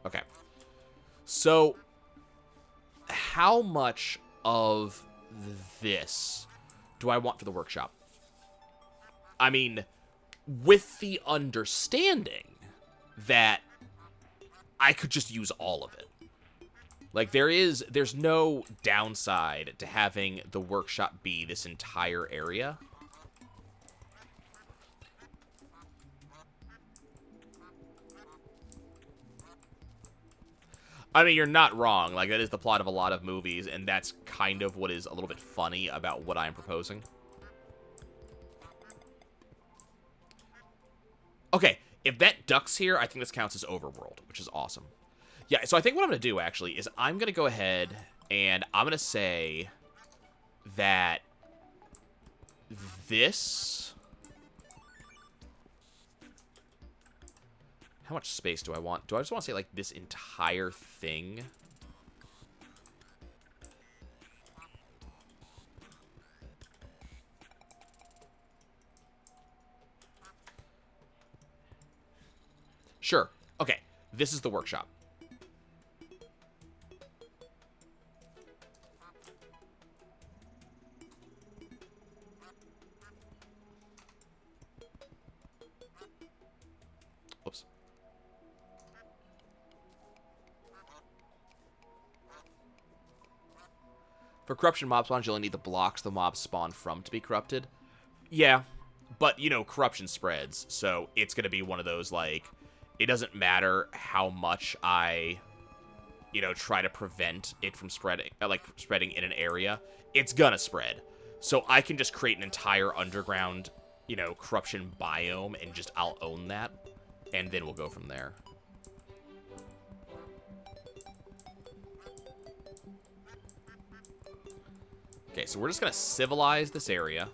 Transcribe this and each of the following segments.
Okay. So, how much of this do I want for the workshop? I mean, with the understanding that I could just use all of it. Like, there's no downside to having the workshop be this entire area. I mean, you're not wrong. Like, that is the plot of a lot of movies, and that's kind of what is a little bit funny about what I'm proposing. Okay, if that duck's here, I think this counts as overworld, which is awesome. Yeah, so I think what I'm going to do, actually, is I'm going to go ahead and I'm going to say that this... How much space do I want? Do I just want to say, like, this entire thing? Sure. Okay, this is the workshop. Oops. For corruption mob spawns, you only need the blocks the mobs spawn from to be corrupted. Yeah, but, you know, corruption spreads, so it's going to be one of those, like, it doesn't matter how much I, you know, try to prevent it from spreading, spreading in an area. It's gonna spread. So I can just create an entire underground, you know, corruption biome, and just I'll own that, and then we'll go from there. Okay, so we're just gonna civilize this area.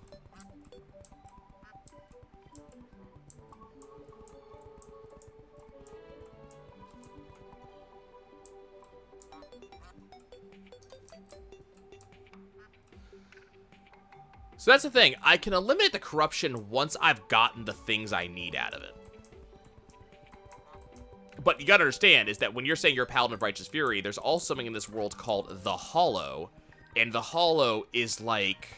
So that's the thing. I can eliminate the corruption once I've gotten the things I need out of it. But you gotta understand is that when you're saying you're a Paladin of Righteous Fury, there's also something in this world called the Hollow. And the Hollow is like...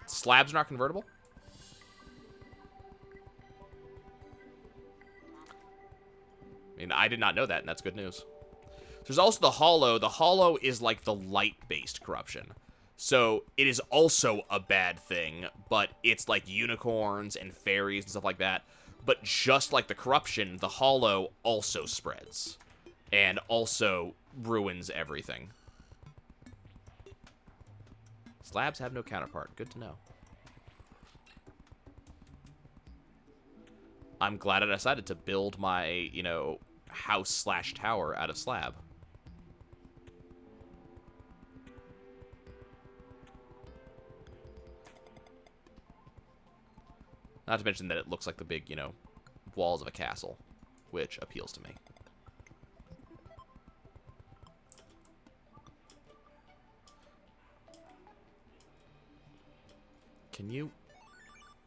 Slabs are not convertible? I mean, I did not know that, and that's good news. There's also the Hollow. The Hollow is like the light-based corruption. So it is also a bad thing, but it's like unicorns and fairies and stuff like that. But just like the corruption, the Hollow also spreads. And also ruins everything. Slabs have no counterpart. Good to know. I'm glad I decided to build my, you know, house/tower out of slab. Not to mention that it looks like the big, you know, walls of a castle, which appeals to me. Can you...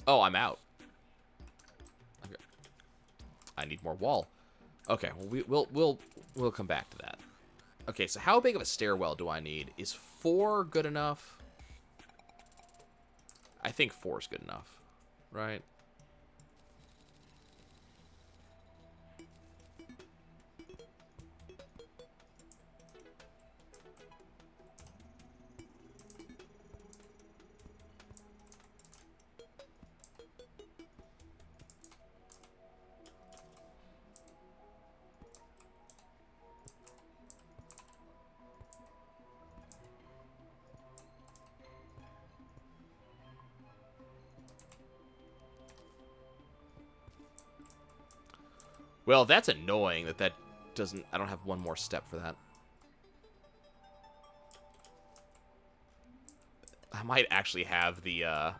Oh, I'm out. Okay. I need more wall. Okay, well, we'll come back to that. Okay, so how big of a stairwell do I need? Is 4 good enough? I think 4 is good enough, right? Well, that's annoying that doesn't... I don't have one more step for that. I might actually have the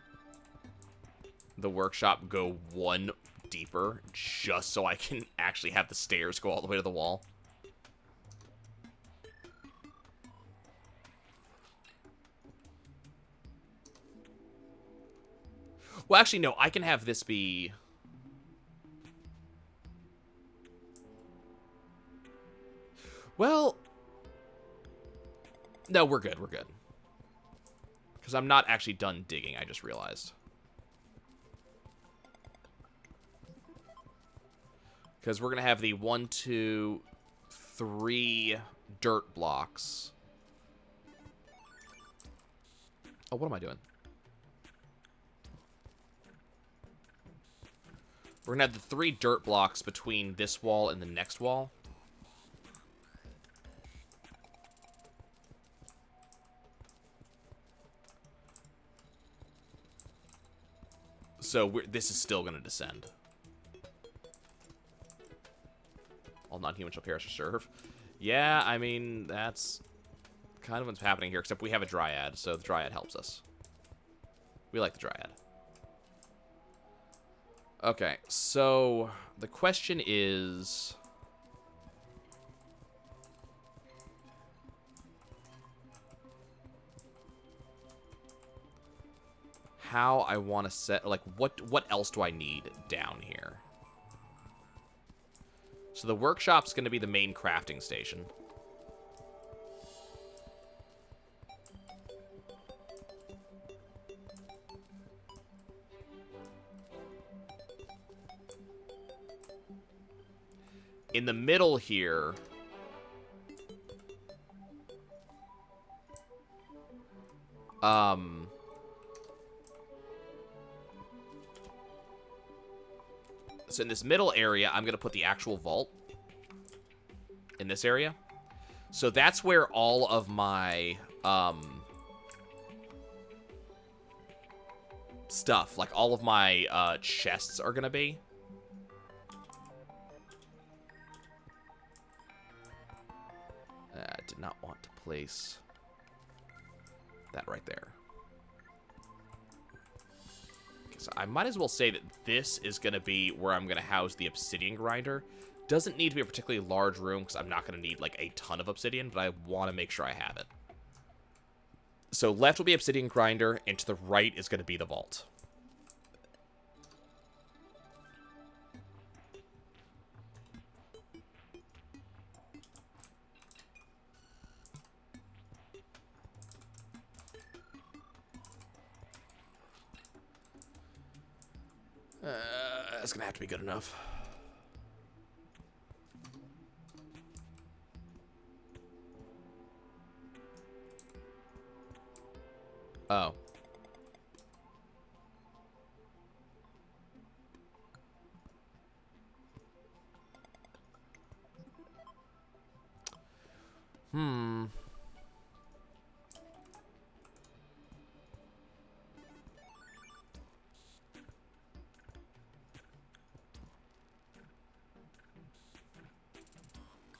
workshop go 1 deeper just so I can actually have the stairs go all the way to the wall. Well, actually, no. I can have this be... Well... No, we're good. We're good. Because I'm not actually done digging, I just realized. Because we're going to have the 1, 2, 3 dirt blocks. Oh, what am I doing? We're going to have the 3 dirt blocks between this wall and the next wall. So this is still going to descend. All non-humans shall perish or serve. Yeah, I mean, that's kind of what's happening here, except we have a dryad, so the dryad helps us. We like the dryad. Okay, so the question is... how I want to set, like, what else do I need down here? So the workshop's going to be the main crafting station. In the middle here... So in this middle area, I'm going to put the actual vault. In this area. So that's where all of my, stuff, like all of my, chests are going to be. I did not want to place that right there. So I might as well say that this is going to be where I'm going to house the obsidian grinder. Doesn't need to be a particularly large room because I'm not going to need like a ton of obsidian, but I want to make sure I have it. So left will be obsidian grinder, and to the right is going to be the vault. That's going to have to be good enough. Oh.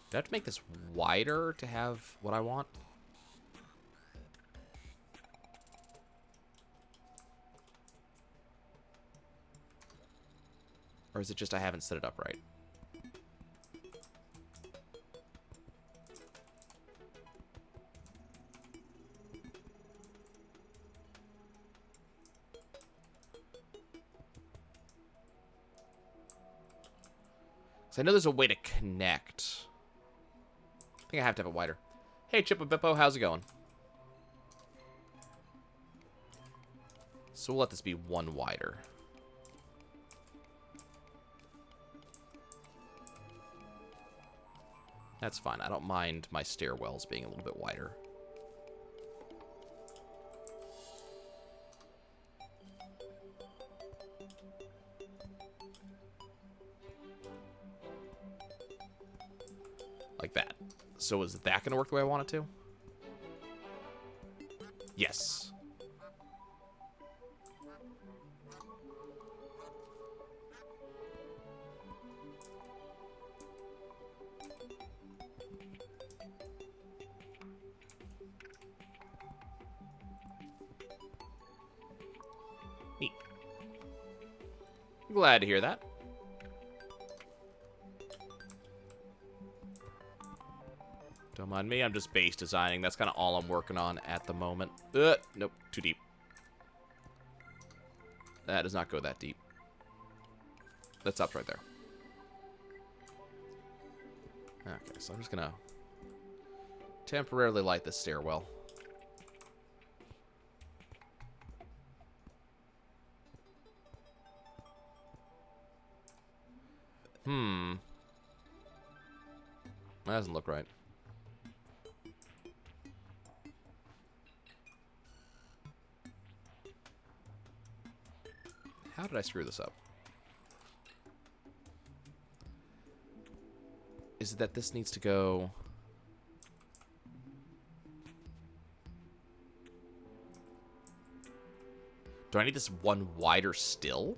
Do I have to make this wider to have what I want? Or is it just I haven't set it up right? So I know there's a way to connect. I think I have to have it wider. Hey, Chippa Bippo, how's it going? So we'll let this be one wider. That's fine. I don't mind my stairwells being a little bit wider. Like that. So is that going to work the way I want it to? Yes. Neat. Glad to hear that. Don't mind me, I'm just base designing. That's kind of all I'm working on at the moment. Nope, too deep. That does not go that deep. That stops right there. Okay, so I'm just gonna temporarily light this stairwell. That doesn't look right. How did I screw this up? Is it that this needs to go... Do I need this one wider still?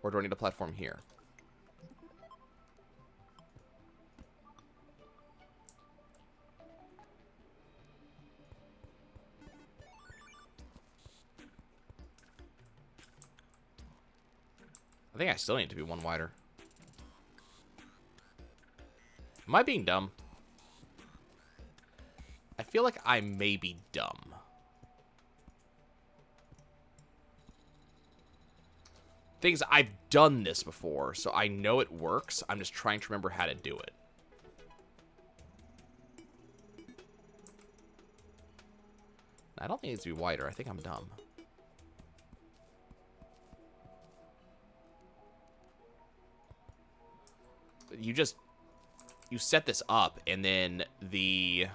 Or do I need a platform here? I think I still need to be one wider. Am I being dumb? I feel like I may be dumb. Things I've done this before, so I know it works. I'm just trying to remember how to do it. I don't think it needs to be wider. I think I'm dumb. You set this up, and then the...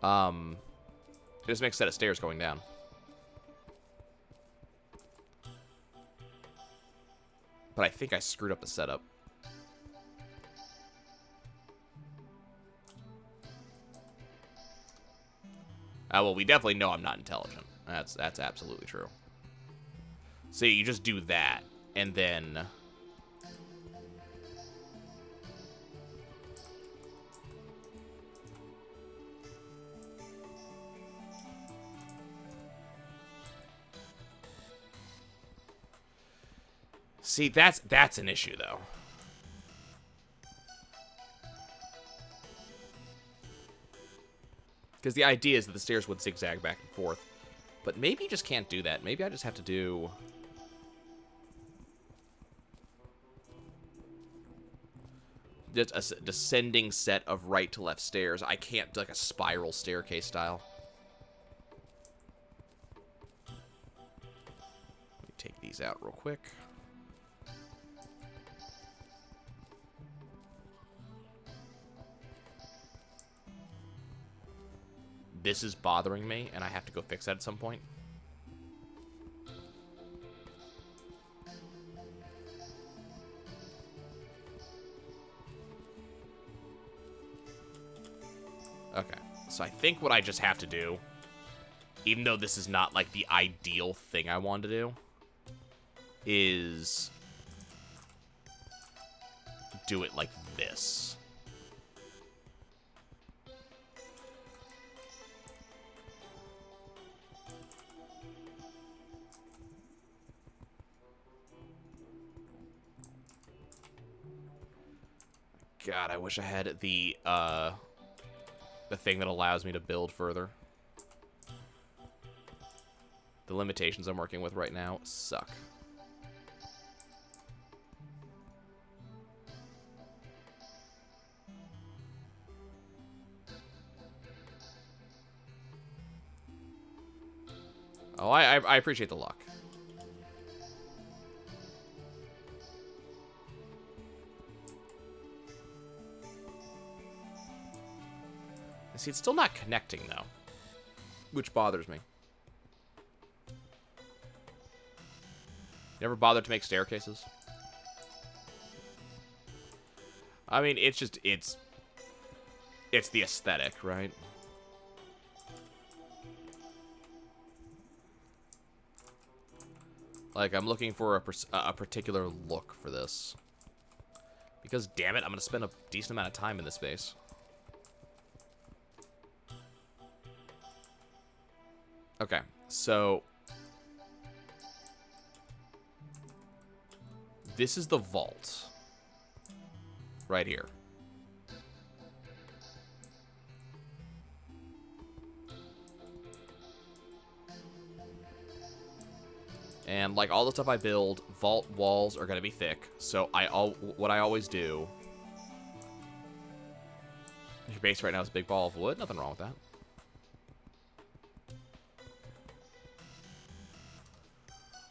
it just makes a set of stairs going down. But I think I screwed up the setup. Well, we definitely know I'm not intelligent. That's absolutely true. So you just do that, and then... See, that's an issue, though. Because the idea is that the stairs would zigzag back and forth. But maybe you just can't do that. Maybe I just have to do... just a descending set of right to left stairs. I can't do like a spiral staircase style. Let me take these out real quick. This is bothering me, and I have to go fix that at some point. Okay, so I think what I just have to do, even though this is not, like, the ideal thing I want to do, is do it like this. God, I wish I had the thing that allows me to build further. The limitations I'm working with right now suck. Oh, I appreciate the luck. See, it's still not connecting, though. Which bothers me. Never bothered to make staircases? I mean, it's just, it's the aesthetic, right? Like, I'm looking for a particular look for this. Because, damn it, I'm going to spend a decent amount of time in this space. Okay, so... this is the vault. Right here. And like all the stuff I build, vault walls are going to be thick. So what I always do... Your base right now is a big ball of wood. Nothing wrong with that.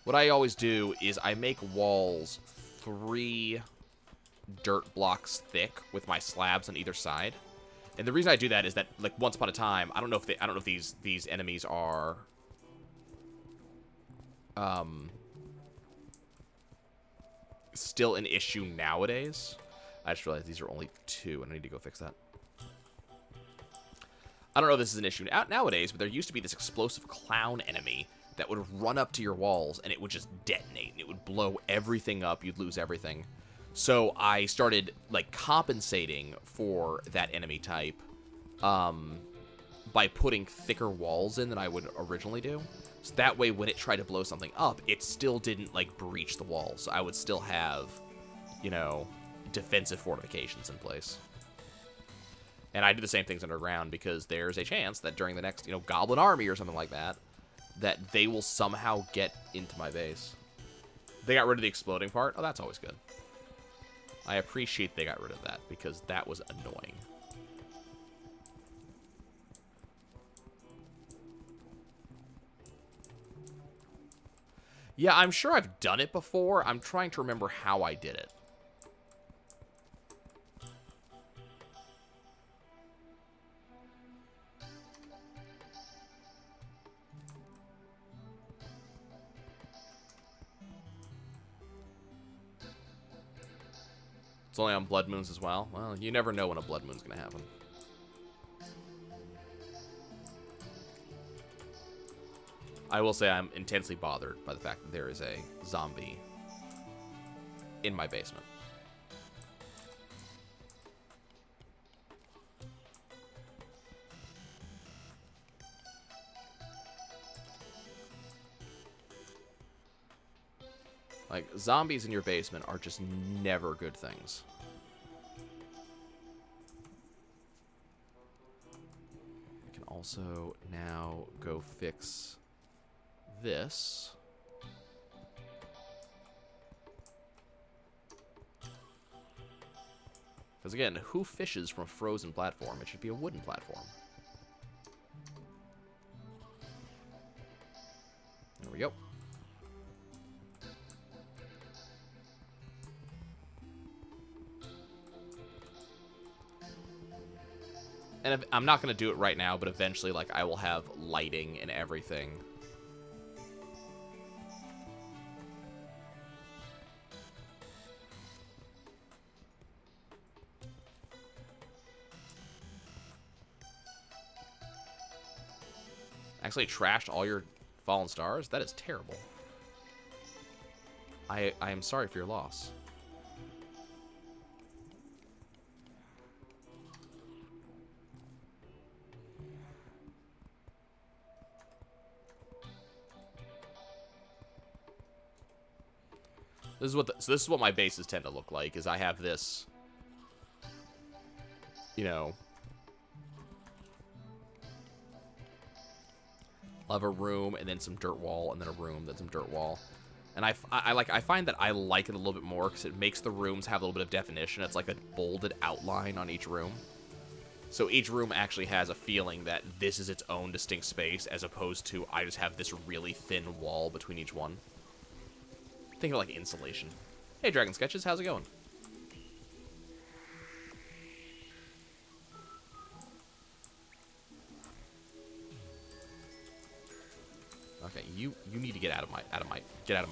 What I always do is I make walls 3 dirt blocks thick with my slabs on either side. And the reason I do that is that, like, once upon a time, I don't know if these enemies are still an issue nowadays. I just realized these are only 2, and I need to go fix that. I don't know if this is an issue nowadays, but there used to be this explosive clown enemy that would run up to your walls, and it would just detonate, and it would blow everything up. You'd lose everything. So I started, like, compensating for that enemy type by putting thicker walls in than I would originally do. So that way, when it tried to blow something up, it still didn't, like, breach the wall. So I would still have, you know, defensive fortifications in place. And I do the same things underground because there's a chance that during the next, you know, goblin army or something like that, that they will somehow get into my base. They got rid of the exploding part. Oh, that's always good. I appreciate they got rid of that because that was annoying. Yeah, I'm sure I've done it before. I'm trying to remember how I did it. It's only on blood moons as well. Well, you never know when a blood moon's going to happen. I will say I'm intensely bothered by the fact that there is a zombie in my basement. Like, zombies in your basement are just never good things. I can also now go fix this. Because again, who fishes from a frozen platform? It should be a wooden platform. There we go. And I'm not going to do it right now, but eventually, like, I will have lighting and everything. Actually trashed all your fallen stars? That is terrible. I am sorry for your loss. This is what my bases tend to look like, is I have this, you know, I'll have a room and then some dirt wall and then a room, then some dirt wall. And I find that I like it a little bit more because it makes the rooms have a little bit of definition. It's like a bolded outline on each room. So each room actually has a feeling that this is its own distinct space as opposed to I just have this really thin wall between each one. Think of like insulation. Hey, Dragon Sketches, how's it going? Okay, you need to get out of my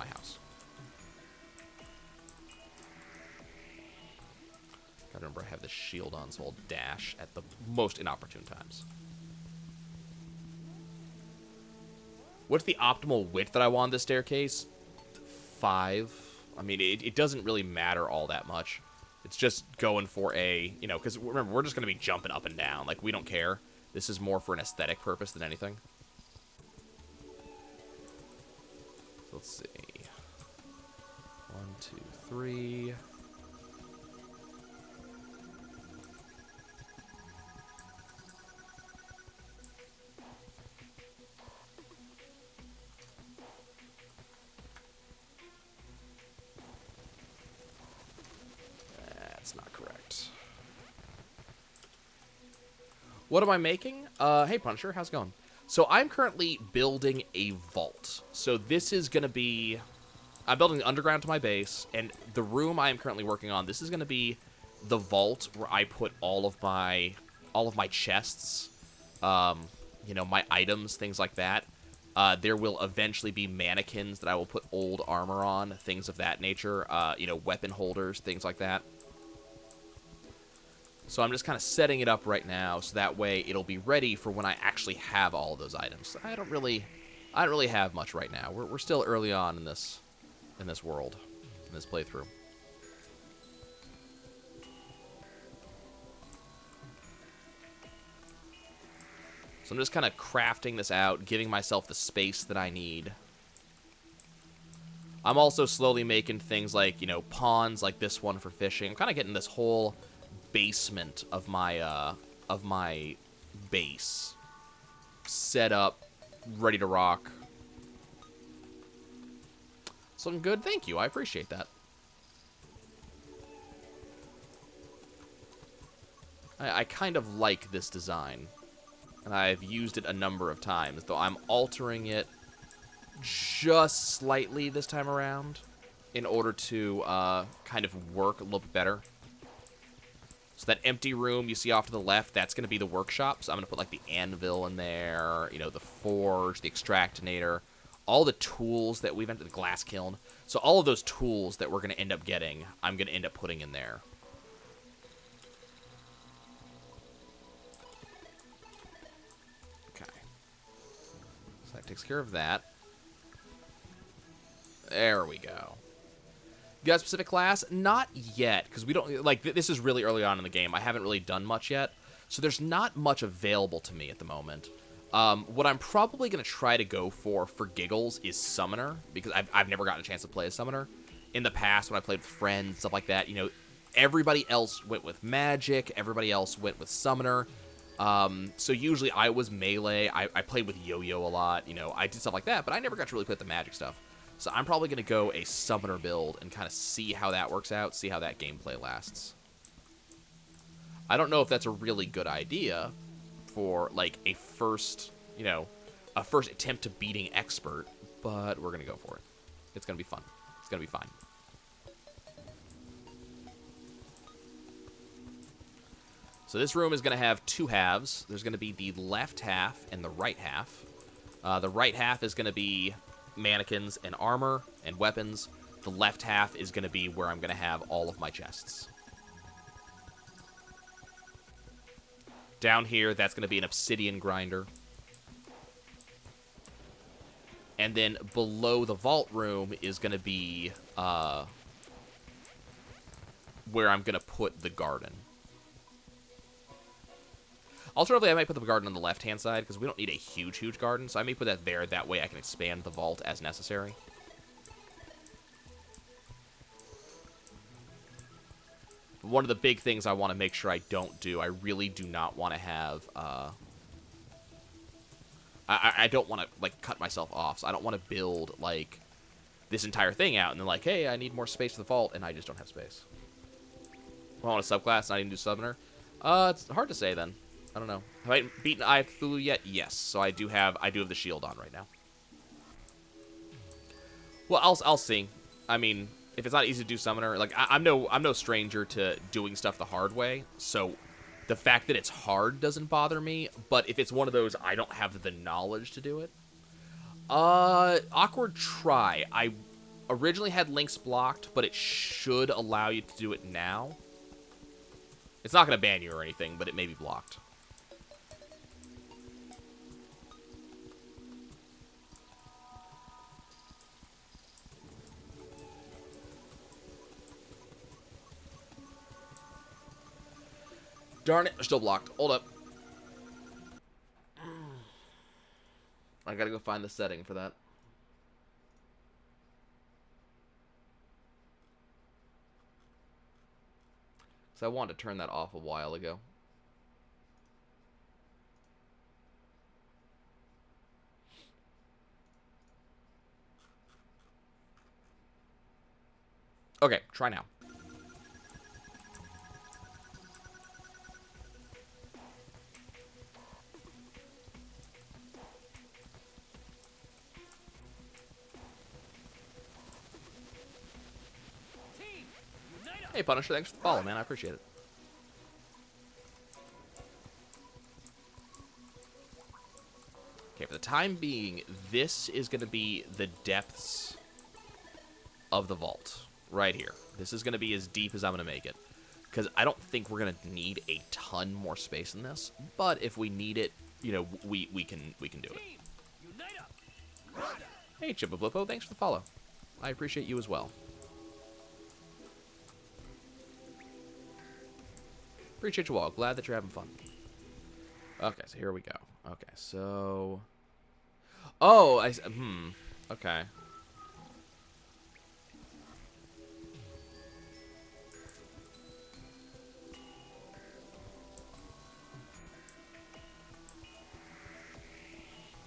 house. Gotta remember I have this shield on, so I'll dash at the most inopportune times. What's the optimal width that I want on this staircase? 5. I mean, it doesn't really matter all that much. It's just going for a, you know, because remember, we're just going to be jumping up and down. Like, we don't care. This is more for an aesthetic purpose than anything. So let's see. 1, 2, 3. That's not correct. What am I making? Hey, Punisher, how's it going? So I'm currently building a vault. So this is going to be... I'm building underground to my base, and the room I am currently working on, this is going to be the vault where I put all of my chests, you know, my items, things like that. There will eventually be mannequins that I will put old armor on, things of that nature, you know, weapon holders, things like that. So I'm just kind of setting it up right now, so that way it'll be ready for when I actually have all of those items. I don't really have much right now. We're still early on in this world, in this playthrough. So I'm just kind of crafting this out, giving myself the space that I need. I'm also slowly making things like, you know, ponds like this one for fishing. I'm kind of getting this whole basement of my base set up, ready to rock. It's looking good. Thank you. I appreciate that. I kind of like this design, and I've used it a number of times, though I'm altering it just slightly this time around in order to kind of work a little bit better. So that empty room you see off to the left, that's going to be the workshop. So I'm going to put, like, the anvil in there, you know, the forge, the extractinator, all the tools that we've entered, the glass kiln. So all of those tools that we're going to end up getting, I'm going to end up putting in there. Okay. So that takes care of that. There we go. You got a specific class? Not yet, because we don't, like, this is really early on in the game. I haven't really done much yet, so there's not much available to me at the moment. What I'm probably going to try to go for giggles is Summoner, because I've never gotten a chance to play a Summoner. In the past, when I played with friends, stuff like that, you know, everybody else went with Magic, everybody else went with Summoner. So usually I was Melee, I played with Yo-Yo a lot, you know, I did stuff like that, but I never got to really play with the Magic stuff. So I'm probably going to go a Summoner build and kind of see how that works out, see how that gameplay lasts. I don't know if that's a really good idea for, like, a first, you know, a first attempt to beating Expert, but we're going to go for it. It's going to be fun. It's going to be fine. So this room is going to have two halves. There's going to be the left half and the right half. The right half is going to be mannequins and armor and weapons. The left half is going to be where I'm going to have all of my chests. Down here, that's going to be an obsidian grinder. And then below the vault room is going to be where I'm going to put the garden. Alternatively, I might put the garden on the left-hand side, because we don't need a huge garden, so I may put that there. That way I can expand the vault as necessary. But one of the big things I want to make sure I don't do, I really do not want to have, I don't want to, like, cut myself off, so I don't want to build, like, this entire thing out, and then, like, hey, I need more space for the vault, and I just don't have space. I want a subclass, not even do Summoner? It's hard to say, then. I don't know. Have I beaten Eye of Cthulhu yet? Yes. So I do have the shield on right now. Well, I'll see. I mean, if it's not easy to do Summoner, like I'm no stranger to doing stuff the hard way. So the fact that it's hard doesn't bother me. But if it's one of those I don't have the knowledge to do it, awkward try. I originally had links blocked, but it should allow you to do it now. It's not going to ban you or anything, but it may be blocked. Darn it, they're still blocked. Hold up. I gotta go find the setting for that. So I wanted to turn that off a while ago. Okay, try now. Punisher, thanks for the follow, man. I appreciate it. Okay, for the time being, this is going to be the depths of the vault. Right here. This is going to be as deep as I'm going to make it. Because I don't think we're going to need a ton more space in this. But if we need it, you know, we can do it. Hey, Chipablipo, thanks for the follow. I appreciate you as well. Appreciate you all. Glad that you're having fun. Okay, so here we go. Okay, so... Oh, okay.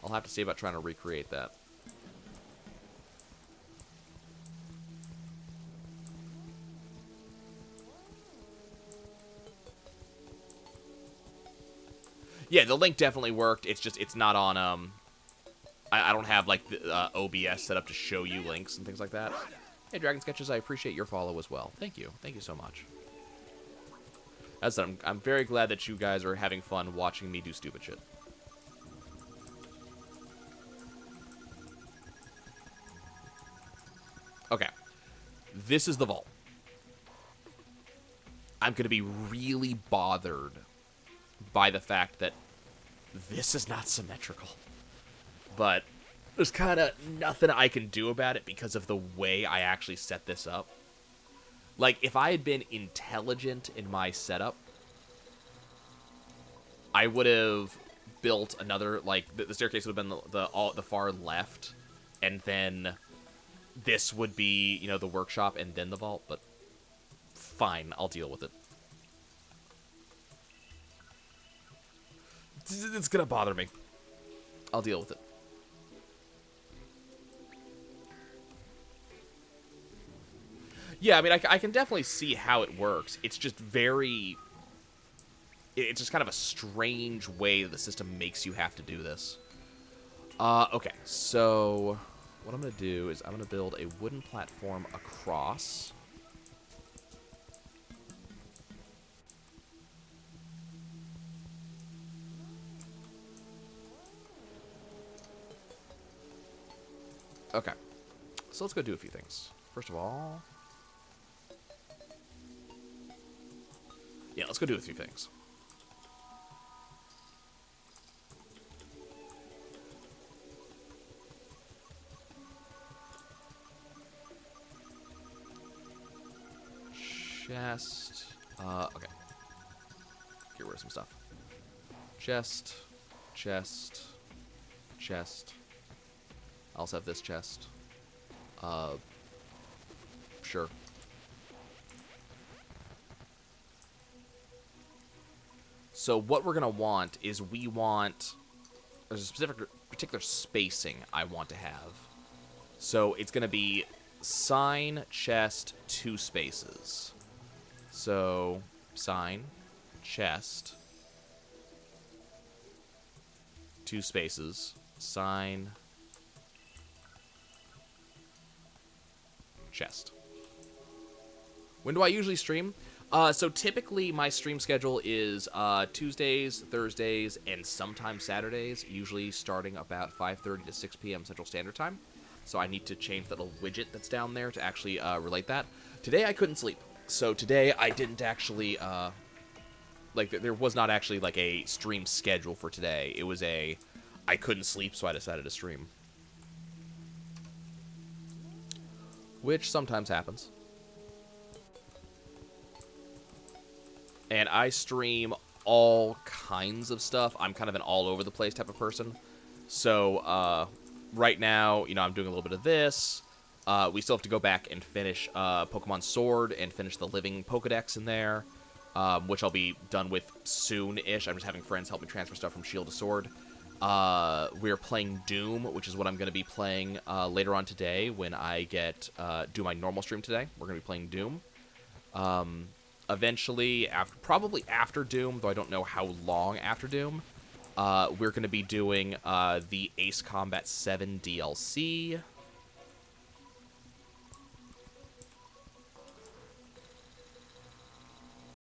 I'll have to see about trying to recreate that. Yeah, the link definitely worked. It's just, it's not on, I don't have, like, the OBS set up to show you links and things like that. Hey, Dragon Sketches, I appreciate your follow as well. Thank you. Thank you so much. As I said, I'm very glad that you guys are having fun watching me do stupid shit. Okay. This is the vault. I'm going to be really bothered by the fact that this is not symmetrical. But there's kind of nothing I can do about it because of the way I actually set this up. Like, if I had been intelligent in my setup, I would have built another, like, the staircase would have been the far left, and then this would be, you know, the workshop and then the vault, but fine, I'll deal with it. It's gonna bother me. I'll deal with it. Yeah, I mean, I can definitely see how it works. It's just very... It's just kind of a strange way that the system makes you have to do this. Okay, so what I'm going to do is I'm going to build a wooden platform across. Okay, so let's go do a few things. First of all... Yeah, let's go do a few things. Chest. Okay. Get rid of some stuff. Chest. Chest. Chest. I also have this chest. Sure. So what we're going to want is there's a particular spacing I want to have. So it's going to be sign, chest, 2 spaces. So sign, chest, 2 spaces, sign, chest. When do I usually stream? So typically my stream schedule is Tuesdays, Thursdays, and sometimes Saturdays, usually starting about 5:30 to 6 p.m. Central Standard Time. So I need to change that little widget that's down there to actually relate that. Today I couldn't sleep. So today I didn't actually, there was not actually like a stream schedule for today. It was I couldn't sleep, so I decided to stream. Which sometimes happens. And I stream all kinds of stuff. I'm kind of an all-over-the-place type of person. So, right now, you know, I'm doing a little bit of this. We still have to go back and finish Pokemon Sword and finish the living Pokedex in there, which I'll be done with soon-ish. I'm just having friends help me transfer stuff from Shield to Sword. We're playing Doom, which is what I'm going to be playing later on today when I do my normal stream today. We're going to be playing Doom. Eventually, probably after Doom, though I don't know how long after Doom, we're going to be doing the Ace Combat 7 DLC.